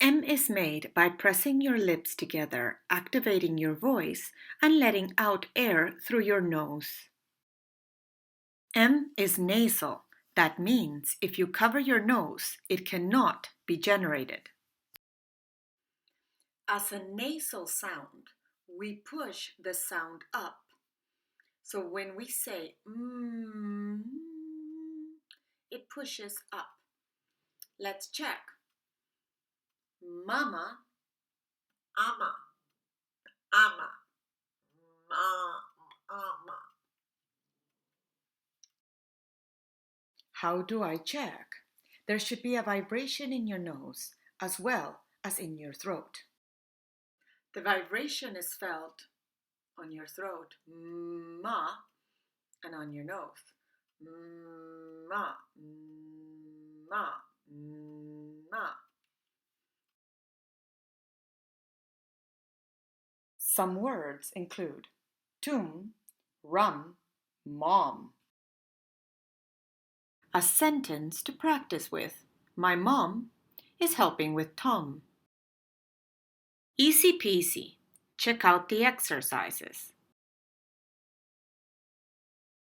M is made by pressing your lips together, activating your voice, and letting out air through your nose. M is nasal. That means if you cover your nose, it cannot be generated. As a nasal sound, we push the sound up. So when we say it pushes up. Let's check. Mama, ama, ama, ama. How do I check? There should be a vibration in your nose as well as in your throat. The vibration is felt on your throat, ma, and on your nose, ma, ma, ma. Some words include tum, rum, mom. A sentence to practice with. My mom is helping with Tom. Easy peasy. Check out the exercises.